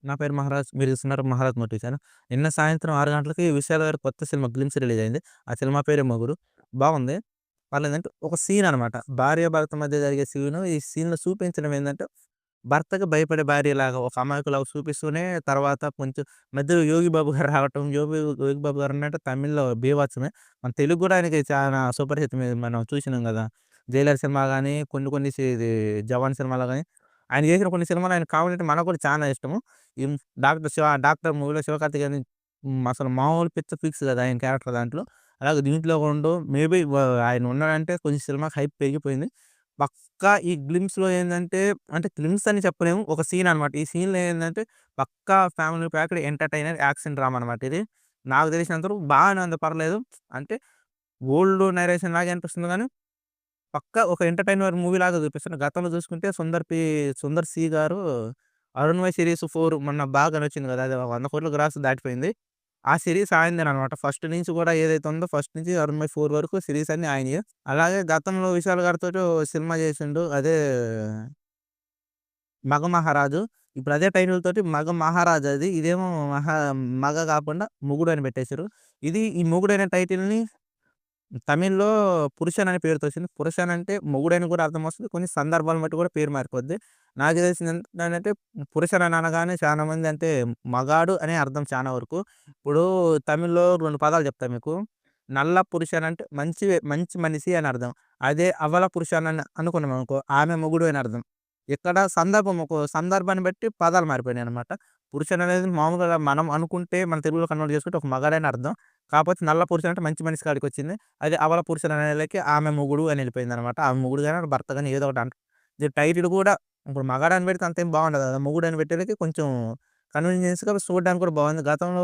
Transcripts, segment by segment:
నా పేరు మహారాజ్. మీరు చూస్తున్నారు 'మహారాజ్ మోటివ్స్' నిన్న సాయంత్రం 6 గంటలకి విశాల్ గారి కొత్త సినిమా 'గ్లిమ్స్' రిలీజ్ అయింది. ఆ సినిమా పేరే 'మొగుడు.' బాగుంది. పర్లేదంటే ఒక సీన్ అనమాట. భార్యాభర్త మధ్య జరిగే సీను. ఈ సీన్‌లో చూపించడం ఏందంటే, భర్తకి భయపడే భార్యలాగా ఒక అమాయకులాగా చూపిస్తూనే తర్వాత కొంచెం మధ్యలో 'యోగి బాబు' గారు రావటం. 'యోగి బాబు' గారు అంటే తమిళ్‌లో బీభత్సమే. మన తెలుగు కూడా ఆయనకి చాలా సుపరిచితమే. మనం చూసినాం గదా! 'జైలర్' సినిమా గాని, కొన్ని కొన్ని ఇది 'జవాన్' సినిమాలో గాని ఆయన చేసిన కొన్ని సినిమాలు ఆయన కామెడీ అంటే మనకు కూడా చాలా ఇష్టము. ఈ 'డాక్టర్' మూవీలో శివకార్తికేయన్ అసలు మామూలు పిచ్చ ఫిక్స్ కదా! ఆయన క్యారెక్టర్ దాంట్లో. అలాగే దీంట్లో ఉండు మేబీ ఆయన ఉన్నాడంటే కొంచెం సినిమాకి హైప్ పెరిగిపోయింది. పక్కా ఈ 'గ్లిమ్స్‌లో' ఏందంటే అంటే గ్లిమ్స్ అని చెప్పలేము. ఒక సీన్ అనమాట. ఈ సీన్‌లో ఏందంటే పక్కా family packed entertainer action drama అనమాట ఇది. నాకు తెలిసినంత వరకు బాగానే ఉంది పర్లేదు. అంటే ఓల్డ్ నరేషన్ లాగే అనిపిస్తుంది గానీ పక్కా ఒక ఎంటర్‌టైనర్ మూవీలాగా చూపిస్తున్నారు. గతంలో చూసుకుంటే 'సుందర్ సి' గారు 'అరుణ్‌మయి సీరీస్ 4' మొన్న బాగా నచ్చింది కదా! అది 100,00,00,000 గ్రాస్ దాటిపోయింది. ఆ సీరీస్ ఆయనదేననమాట. ఫస్ట్ నుంచి కూడా ఏదైతే ఉందో ఫస్ట్ నుంచి 'అరుణ్‌మయి 4' వరకు సీరీస్ అన్నీ ఆయనయే. అలాగే గతంలో విశాల్ గారితోటి ఓ సినిమా చేసిండు. అదే 'మగమహారాజు.' ఇప్పుడు అదే టైటిల్ తోటి 'మగమహారాజు' అది. ఇదేమో మగ కాకుండా 'మొగుడు' అని పెట్టేసారు. ఈ 'మొగుడు' అనే టైటిల్‌ని తమిళ్‌లో 'పురుషన్' అనే పేరుతో వచ్చింది. 'పురుషన్' అంటే మొగుడని కూడా అర్థమొస్తది. కొన్ని సందర్భాలను బట్టి కూడా పేరు మారిపోద్ది. నాకు తెలిసిందేంటంటే 'పురుషన్' అని అనగానే చాలా మంది అంటే మగాడు అనే అర్థం చానా వరకు. ఇప్పుడు తమిళ్‌లో 2 పదాలు చెప్తా మీకు. 'నల్ల పురుషన్' అంటే మంచి మనిషి అని అర్థం. అదే 'అవల పురుషన్' అని అనుకున్నామనుకో ఆమె మొగుడు అని అర్థం. ఇక్కడ ఒక సందర్భాన్ని బట్టి పదాలు మారిపోయినాయనమాట. 'పురుషన్' అనేది మామూలుగా మనం అనుకుంటే మన తెలుగులో కన్వర్ట్ చేసుకుంటే ఒక మగాడని అర్థం. కాపోతే నల్ల పురుషుడు అంటే మంచి మనిషి కాడికొచ్చింది. అదే అవల పురుషుడు అనేలకి ఆమె మొగుడు అని ఎళ్ళిపోయిందనమాట. ఆమె మొగుడు గాని, భర్త గాని ఏదో ఒకటి ఇది టైటిల్ కూడా ఇప్పుడు మగాడని పెడితే అంతేం బాగుండదు కదా! మొగుడని పెట్టేలకి కొంచెం కన్వీనియన్స్‌గా చూడడానికి కూడా బాగుంది. గతంలో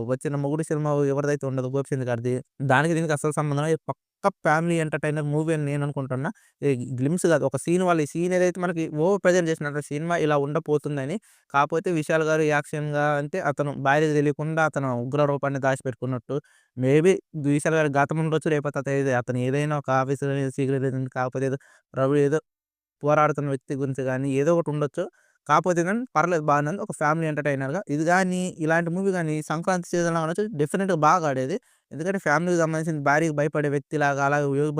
వచ్చిన 'మొగుడు' సినిమా ఎవరిదైతే ఉండదో 'గోపిచంద్' గారిది. దానికి దీనికి అస్సలు సంబంధం లేదు. పక్కా ఫ్యామిలీ ఎంటర్‌టైనర్ మూవీ అని నేను అనుకుంటున్నా. ఈ గ్లిమ్స్ కాదు. ఒక సీన్ ఈ సీన్ ఏదైతే మనకి ప్రెజెంట్ చేసినారో సినిమా ఇలా ఉండబోతుందని. కాపోతే విశాల్ గారు యాక్షన్‌గా అంటే అతను భార్యకి తెలియకుండా అతను ఉగ్ర రూపాన్ని దాచిపెట్టుకున్నట్టు మేబీ విశాల్ గారికి గతం ఉండొచ్చు. లేకపోతే అతను ఏదైనా ఒక ఆఫీస్‌లో సీక్రెట్ ఏజెంట్ కాకపోతే ఏదో పోరాడుతున్న వ్యక్తి గురించి గాని ఏదో ఒకటి ఉండొచ్చు. కాపోతే గాని పర్లేదు బానే ఉంది. ఒక ఫ్యామిలీ ఎంటర్‌టైనర్‌గా. ఇది గాని ఇలాంటి మూవీ గాని సంక్రాంతి సీజన్‌లో అనొచ్చు డెఫినిట్‌గా బాగా ఆడేది. ఎందుకంటే ఫ్యామిలీకి సంబంధించిన భార్యకి భయపడే వ్యక్తిలాగా అలాగే యోగి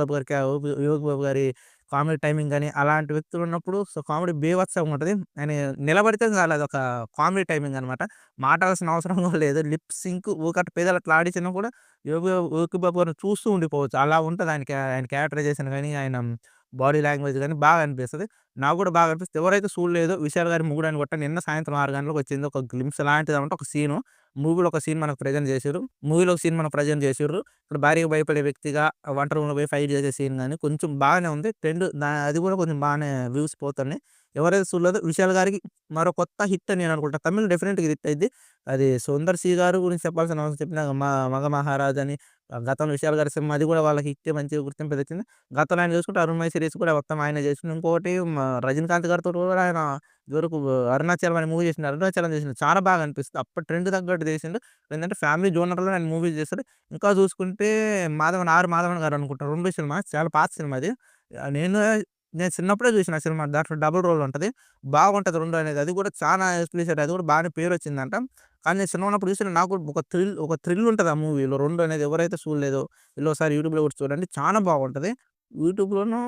బాబు గారి కామెడీ టైమింగ్ గాని అలాంటి వ్యక్తులు ఉన్నప్పుడు కామెడీ బీభత్సంగా ఉంటది. ఆయన నిలబడితే చాలు అదొక కామెడీ టైమింగ్ అనమాట. మాటాడాల్సిన అవసరం కూడా లేదు. లిప్ సింక్ ఊకట్ట పెదాలు అట్లా ఆడించినా కూడా యోగి బాబు గారిని చూస్తూ ఉండిపోవచ్చు. అలా ఉంటది ఆయన క్యారెక్టరైజేషన్ గాని, ఆయన బాడీ లాంగ్వేజ్ గాని బాగా అనిపిస్తది. నాకు కూడా బాగా అనిపిస్తది. ఎవరైతే చూడలేదో 'విశాల్' గారి 'మొగుడు' అని కొట్టండి. నిన్న సాయంత్రం 6 గంటలకు వచ్చింది. ఒక గ్లింప్స్ లాంటిదనమాట. ఒక సీను. మూవీలో ఒక సీన్ మనకు ప్రెజెంట్ చేసిర్రు. మూవీలో ఒక సీన్ మనకు ప్రెజెంట్ చేసిర్రు. ఇప్పుడు భార్యకి భయపడే వ్యక్తిగా వంట రూమ్‌లో పోయి ఫైట్ చేసే సీన్ గాని కొంచెం బాగానే ఉంది. అది కూడా కొంచెం బాగానే వ్యూస్ పోతున్నాయి. ఎవరైతే చూడలేదో 'విశాల్' గారికి మరో కొత్త హిట్ అని నేను అనుకుంటా. తమిళ్‌లో డెఫినిట్‌గా హిట్ అయిద్ది. అది 'సుందర్ సి' గారు గురించి చెప్పాల్సిన అవసరం చెప్పిన 'మగమహారాజ్' అని గతంలో 'విశాల్' గారి సినిమా అది కూడా వాళ్ళకి హిట్టే మంచిగా గుర్తింపు తెచ్చింది. గతంలో ఆయన చూసుకుంటే 'అరుణ్‌మయి' సీరీస్ కూడా మొత్తం ఆయనే చేసిండు. ఇంకోటి 'రజనీకాంత్' గారితోటి కూడా ఆయన ఇదివరకు 'అరుణాచలం' అనే మూవీ చేసిండు. 'అరుణాచలం' చేసిండు. చాలా బాగా అనిపిస్తది. అప్పటి ట్రెండ్ తగ్గట్టు చేసిండు. ఏందంటే ఫ్యామిలీ జోనర్‌లో ఆయన మూవీస్ చేస్తాడు. ఇంకా చూసుకుంటే 'మాధవన్' గారు అనుకుంటా 'రెండు' సినిమా చాలా పాత సినిమా అది. ఆహ్, నేను నేను చిన్నప్పుడే చూసిన ఆ సినిమా. దాంట్లో డబుల్ రోల్ ఉంటది. బాగుంటది 2 అనేది. అది కూడా చానా ఎక్స్‌ప్లిసిట్ అది కూడా బాగానే పేరొచ్చిందంట. కానీ నేను చిన్నగున్నప్పుడు చూసిన నాకు కూడా ఒక థ్రిల్ ఉంటది ఆ మూవీలో 2 అనేది. ఎవరైతే చూడలేదో వీళ్ళు ఒకసారి యూట్యూబ్‌లో కొట్టి చూడండి. చానా బాగుంటది. యూట్యూబ్‌లోనూ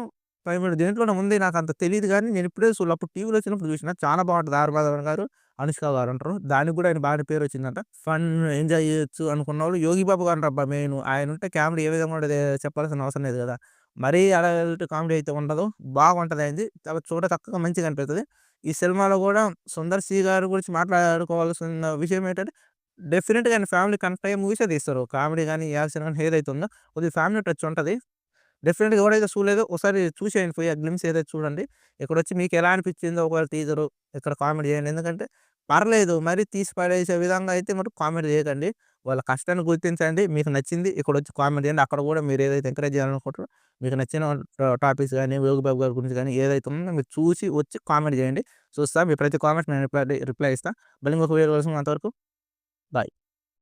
ప్రైమ్‌లో దేంట్లోనో ఉంది. నాకంత తెలీదు గానీ నేను ఇప్పుడే చూడలే. అప్పుడు టీవీలో వచ్చినప్పుడు చూసిన. చాలా బాగుంటది. 'మాధవన్' గారు, 'అనుష్క' గారు ఉంటారు. దానికి కూడా ఆయన బాగానే పేరొచ్చిందంట. ఫన్ ఎంజాయ్ చేయొచ్చు అనుకున్నోళ్ళు 'యోగి బాబు' గారినబ్బా మెయిను. ఆయనుంటే కామెడీ ఏ విధంగా ఉంటది చెప్పాల్సిన అవసరం లేదు గదా! మరీ అడల్ట్ కామెడీ అయితే ఉండదు. బాగుంటది ఆయనది. చాలా చక్కగా మంచిగా అనిపిస్తది. ఈ సినిమాలో గూడా 'సుందర్ సి' గారి గురించి మాట్లాడుకోవాల్సిన విషయం ఏంటంటే డెఫినిట్‌గా ఆయన ఫ్యామిలీ కనెక్ట్ అయ్యే మూవీసే తీస్తారు. కామెడీ గాని, యాక్షన్ గాని ఏదైతే ఉందో కొద్దిగా ఫ్యామిలీ టచ్ ఉంటది. డెఫినిట్‌గా ఎవరైతే చూడలేదో ఒకసారి చూసేయండి పోయి ఆ గ్లిమ్స్ ఏదైతే చూడండి. ఇక్కడొచ్చి మీకెలా అనిపించిందో ఒకవేళ టీజరు ఇక్కడ కామెంట్ చేయండి. ఎందుకంటే పర్లేదు మరీ తీసి పడేసే విధంగా అయితే మటుకు కామెంట్ చేయకండి. వాళ్ళ కష్టాన్ని గుర్తించండి. మీకు నచ్చింది ఇక్కడొచ్చి కామెంట్ చేయండి. అక్కడ కూడా మీరు ఏదైతే ఎంకరేజ్ చేయాలనుకుంటారో మీకు నచ్చిన టాపిక్స్ గాని, 'యోగి బాబు' గారి గురించి గాని ఏదైతే ఉందో మీరు చూసి వచ్చి కామెంట్ చేయండి. చూస్తా మీ ప్రతి కామెంట్‌కి నేను రిప్లై ఇస్తా. మళ్ళీ ఇంకొక వీడియోలో కలుసుకుందాం. అంతవరకు బాయ్.